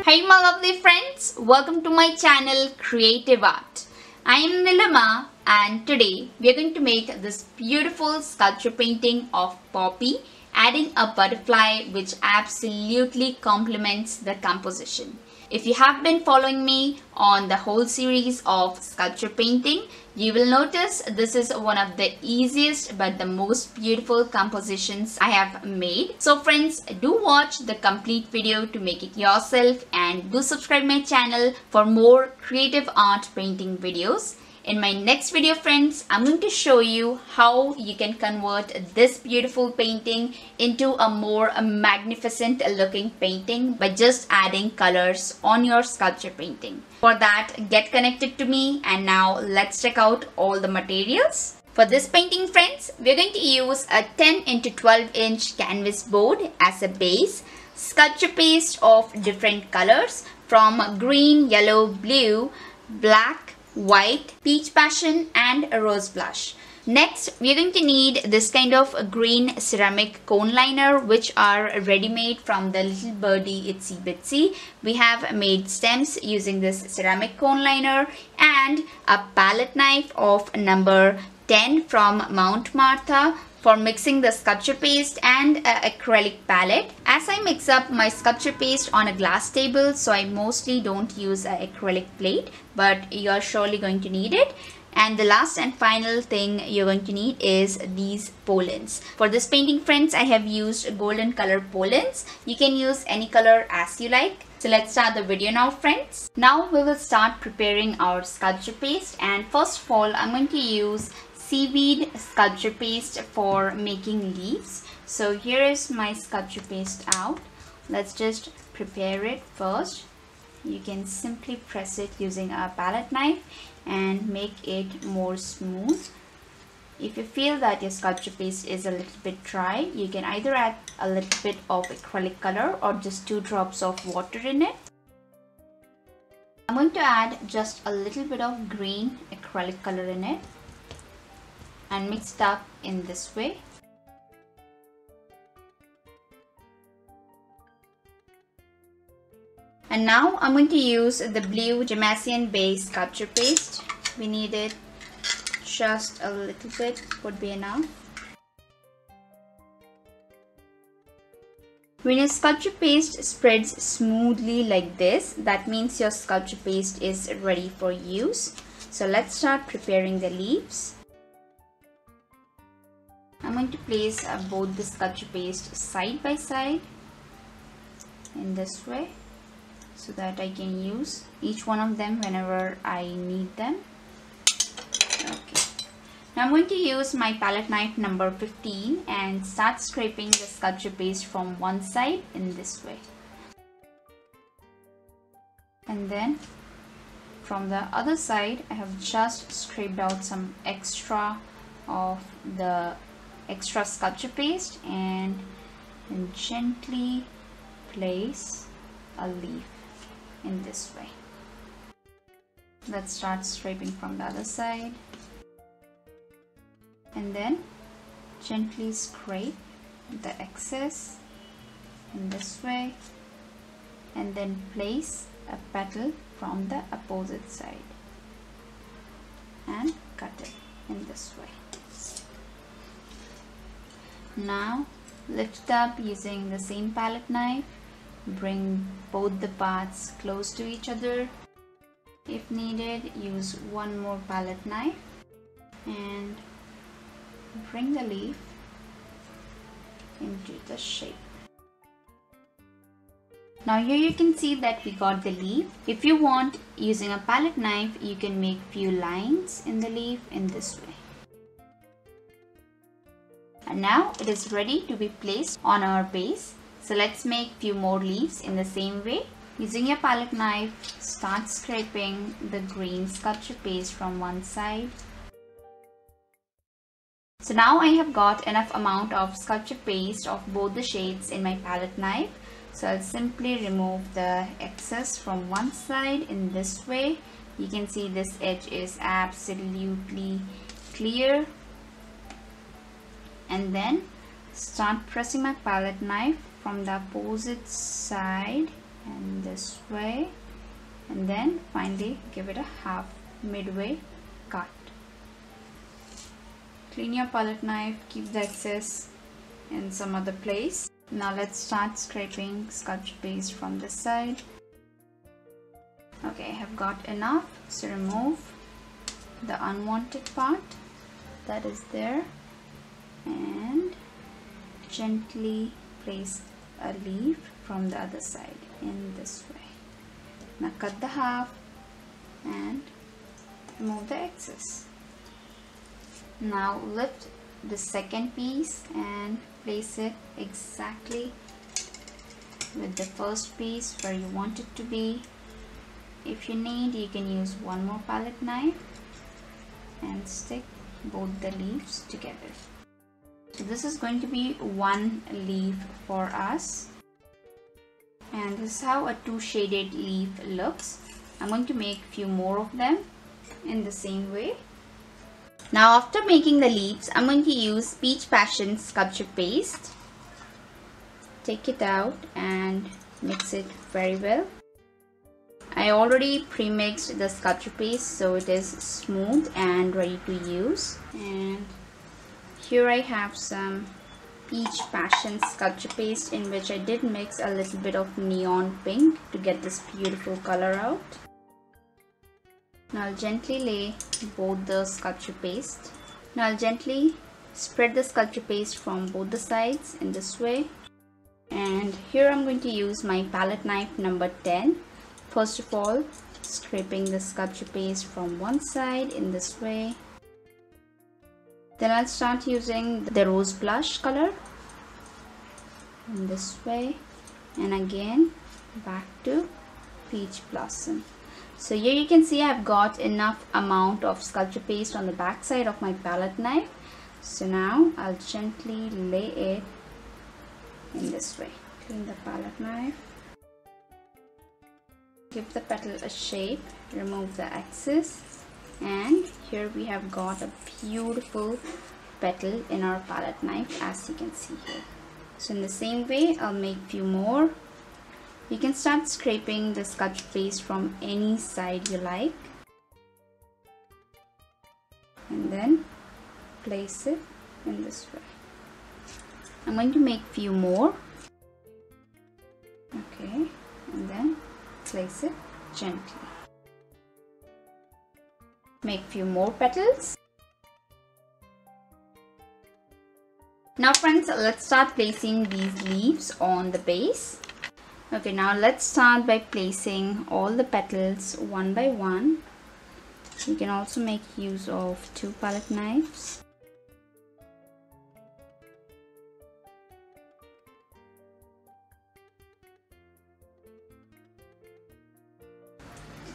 Hey my lovely friends, welcome to my channel Creative Art. I am Nilima and today we are going to make this beautiful sculpture painting of Poppy, adding a butterfly which absolutely complements the composition. If you have been following me on the whole series of sculpture painting, you will notice this is one of the easiest but the most beautiful compositions I have made. So friends, do watch the complete video to make it yourself and do subscribe my channel for more creative art painting videos. In my next video friends, I'm going to show you how you can convert this beautiful painting into a more magnificent looking painting by just adding colors on your sculpture painting. For that, get connected to me and now let's check out all the materials. For this painting friends, we're going to use a 10 into 12 inch canvas board as a base, sculpture paste of different colors from green, yellow, blue, black, white, peach passion and a rose blush. Next, we are going to need this kind of green ceramic cone liner which are ready-made from the Little Birdie ItsyBitsy. We have made stems using this ceramic cone liner and a palette knife of number 10 from Mount Martha for mixing the sculpture paste and acrylic palette. As I mix up my sculpture paste on a glass table, so I mostly don't use an acrylic plate, but you're surely going to need it. And the last and final thing you're going to need is these pollens. For this painting friends, I have used golden color pollens. You can use any color as you like. So let's start the video now friends. Now we will start preparing our sculpture paste, and first of all I'm going to use seaweed sculpture paste for making leaves. So here is my sculpture paste out. Let's just prepare it first. You can simply press it using a palette knife and make it more smooth. If you feel that your sculpture paste is a little bit dry, you can either add a little bit of acrylic color or just 2 drops of water in it. I'm going to add just a little bit of green acrylic color in it and mix it up in this way. And now I'm going to use the blue Decor1ative Base sculpture paste. We need it just a little bit, would be enough. When your sculpture paste spreads smoothly like this, that means your sculpture paste is ready for use. So let's start preparing the leaves. I'm going to place both the sculpture paste side by side in this way so that I can use each one of them whenever I need them. Okay. Now I'm going to use my palette knife number 15 and start scraping the sculpture paste from one side in this way. And then from the other side I have just scraped out some extra of the extra sculpture paste and then gently place a leaf in this way. Let's start scraping from the other side and then gently scrape the excess in this way and then place a petal from the opposite side and cut it in this way. Now lift it up using the same palette knife. Bring both the parts close to each other. If needed, use one more palette knife and bring the leaf into the shape. Now here you can see that we got the leaf. If you want, using a palette knife, you can make few lines in the leaf in this way. And now it is ready to be placed on our base. So let's make few more leaves in the same way. Using your palette knife, start scraping the green sculpture paste from one side. So now I have got enough amount of sculpture paste of both the shades in my palette knife. So I'll simply remove the excess from one side in this way. You can see this edge is absolutely clear. And then start pressing my palette knife from the opposite side and this way, and then finally give it a half midway cut. Clean your palette knife, keep the excess in some other place. Now let's start scraping sculpture paste from this side. Okay, I have got enough, so remove the unwanted part that is there and gently place a leaf from the other side in this way. Now cut the half and remove the excess. Now lift the second piece and place it exactly with the first piece where you want it to be. If you need, you can use one more palette knife and stick both the leaves together. So this is going to be one leaf for us, and this is how a two shaded leaf looks. I'm going to make a few more of them in the same way. Now after making the leaves, I'm going to use Peach Passion sculpture paste. Take it out and mix it very well. I already pre-mixed the sculpture paste so it is smooth and ready to use. And here I have some Peach Passion sculpture paste in which I did mix a little bit of neon pink to get this beautiful color out. Now I'll gently lay both the sculpture paste. Now I'll gently spread the sculpture paste from both the sides in this way. And here I'm going to use my palette knife number 10. First of all, scraping the sculpture paste from one side in this way. Then I'll start using the rose blush color in this way, and again back to peach blossom. So here you can see I've got enough amount of sculpture paste on the back side of my palette knife. So now I'll gently lay it in this way. Clean the palette knife. Give the petal a shape, remove the excess, and here we have got a beautiful petal in our palette knife, as you can see here. So in the same way, I'll make few more. You can start scraping the sculpture paste from any side you like, and then place it in this way. I'm going to make few more. Okay, and then place it gently. Make few more petals. Now friends, let's start placing these leaves on the base. Okay, now let's start by placing all the petals one by one. You can also make use of two palette knives.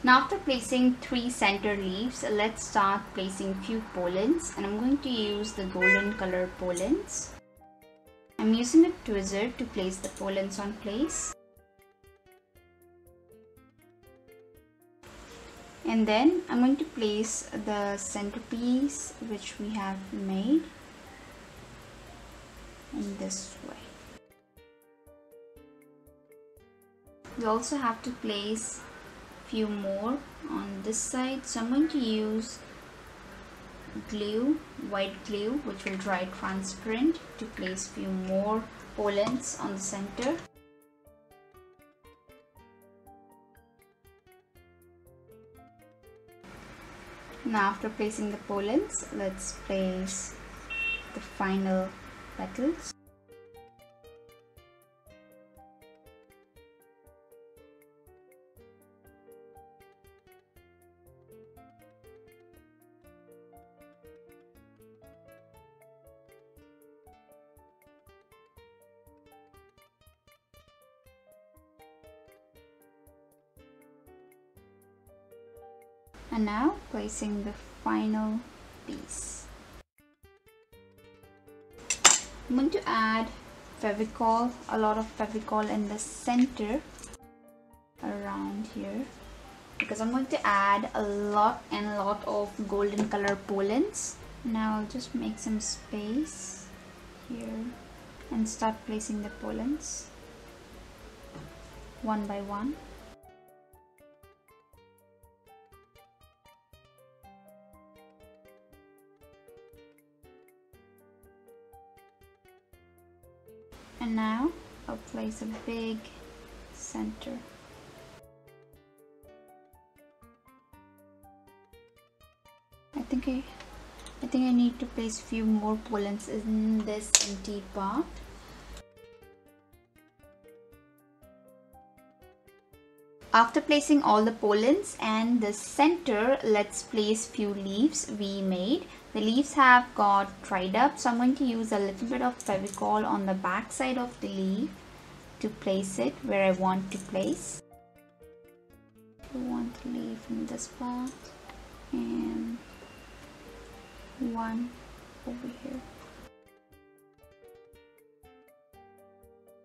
Now after placing 3 center leaves, let's start placing few pollens, and I'm going to use the golden color pollens. I'm using a tweezer to place the pollens on place. And then I'm going to place the centerpiece which we have made in this way. You also have to place few more on this side, so I'm going to use glue, white glue, which will dry transparent, to place few more pollens on the center. Now after placing the pollens, let's place the final petals. And now placing the final piece. I'm going to add Fevicol, a lot of Fevicol in the center around here, because I'm going to add a lot of golden color pollens. Now I'll just make some space here and start placing the pollens. one by one. And now I'll place a big center. I think I need to place a few more pollens in this empty part. After placing all the pollens and the center, let's place few leaves we made. The leaves have got dried up, so I'm going to use a little bit of Fevicol on the back side of the leaf to place it where I want to place. I want the leaf in this part and one over here.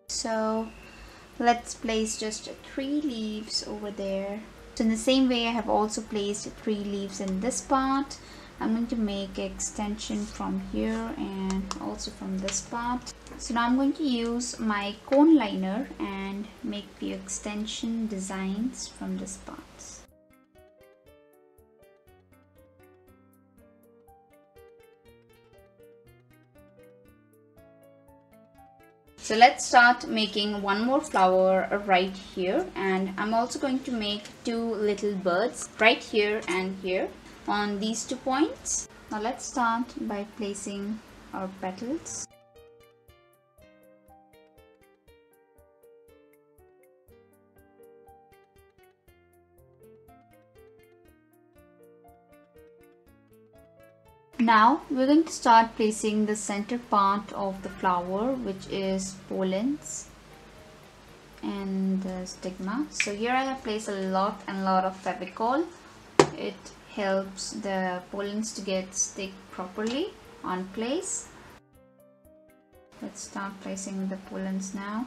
So let's place just 3 leaves over there. So in the same way, I have also placed 3 leaves in this part. I'm going to make an extension from here and also from this part. So now I'm going to use my cone liner and make few extension designs from this part. So let's start making one more flower right here, and I'm also going to make 2 little birds right here and here on these 2 points. Now let's start by placing our petals. Now we're going to start placing the center part of the flower, which is pollens and the stigma. So here I have placed a lot of Fevicol. It helps the pollens to get stick properly on place. Let's start placing the pollens now.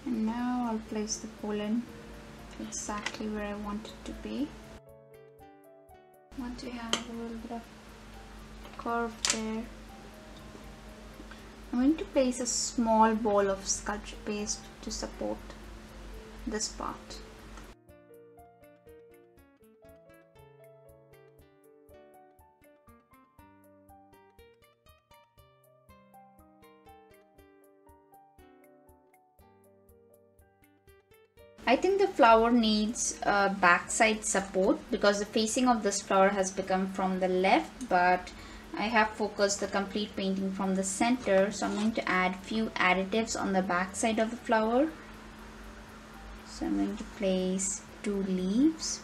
And now I'll place the pollen exactly where I want it to be. I want to have a little bit of curve there. I'm going to place a small ball of sculpture paste to support this part. I think the flower needs a backside support because the facing of this flower has become from the left, but I have focused the complete painting from the center, so I'm going to add few additives on the back side of the flower. So I'm going to place 2 leaves,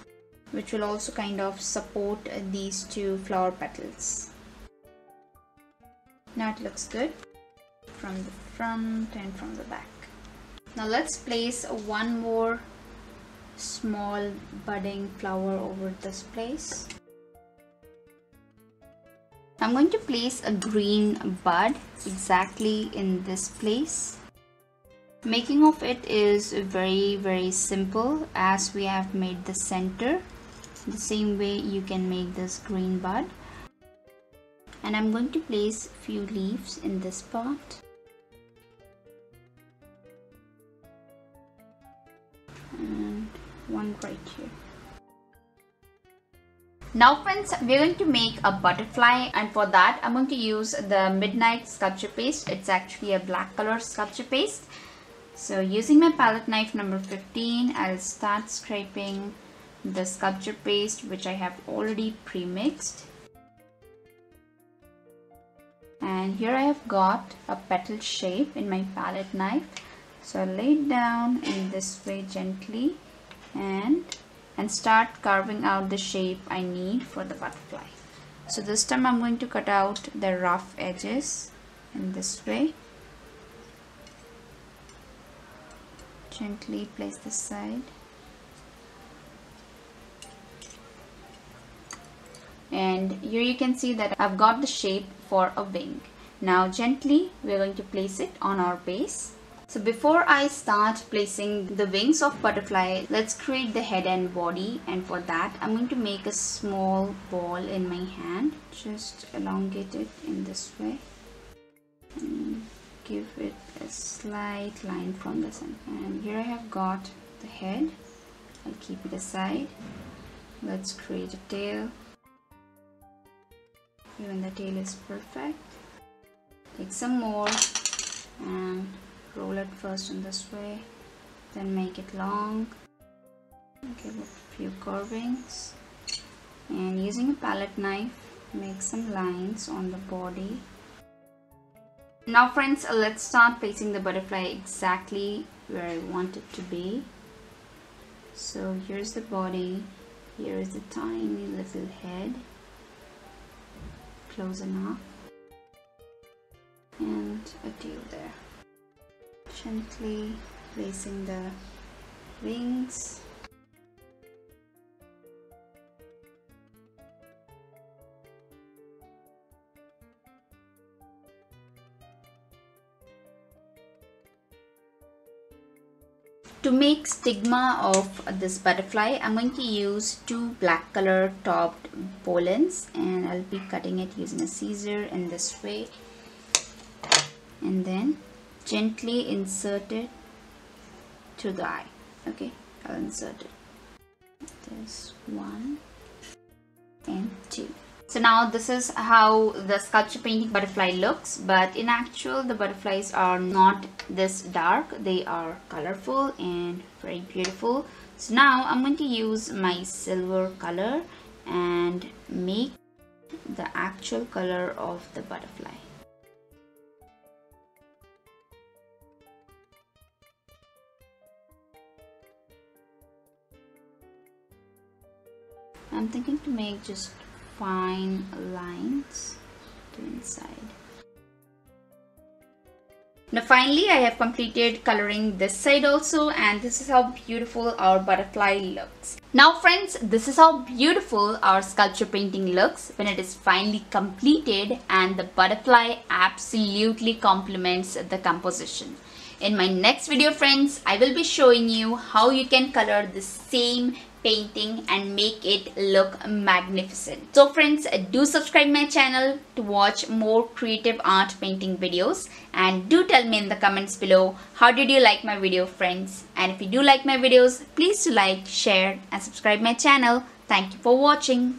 which will also kind of support these 2 flower petals. Now it looks good from the front and from the back. Now let's place one more small budding flower over this place. I'm going to place a green bud exactly in this place. Making of it is very simple, as we have made the center. The same way you can make this green bud. And I'm going to place few leaves in this part. And one right here. Now friends, we're going to make a butterfly, and for that I'm going to use the Midnight Sculpture Paste. It's actually a black color sculpture paste. So using my palette knife number 15, I'll start scraping the sculpture paste which I have already pre-mixed. And here I have got a petal shape in my palette knife. So I lay it down in this way gently and start carving out the shape I need for the butterfly. So this time I'm going to cut out the rough edges in this way. Gently place this side. And here you can see that I've got the shape for a wing. Now gently we're going to place it on our base. So before I start placing the wings of butterfly, let's create the head and body, and for that I'm going to make a small ball in my hand. Just elongate it in this way and give it a slight line from the center. And here I have got the head. I'll keep it aside. Let's create a tail. Even the tail is perfect. Take some more and roll it first in this way, then make it long, give it a few curvings, and using a palette knife make some lines on the body. Now friends, let's start placing the butterfly exactly where I want it to be. So here's the body, here is the tiny little head, close enough, and a tail there. Gently placing the wings. To make stigma of this butterfly, I'm going to use two black color topped pollens, and I'll be cutting it using a scissor in this way, and then gently insert it to the eye. Okay, I'll insert it. This 1 and 2. So now this is how the sculpture painting butterfly looks, but in actual the butterflies are not this dark. They are colorful and very beautiful. So now I'm going to use my silver color and make the actual color of the butterfly. I'm thinking to make just fine lines to inside. Now finally I have completed coloring this side also, and this is how beautiful our butterfly looks. Now friends, this is how beautiful our sculpture painting looks when it is finally completed, and the butterfly absolutely complements the composition. In my next video friends, I will be showing you how you can color the same painting and make it look magnificent. So friends, do subscribe my channel to watch more creative art painting videos, and do tell me in the comments below how did you like my video friends, and if you do like my videos, please do like, share and subscribe my channel. Thank you for watching.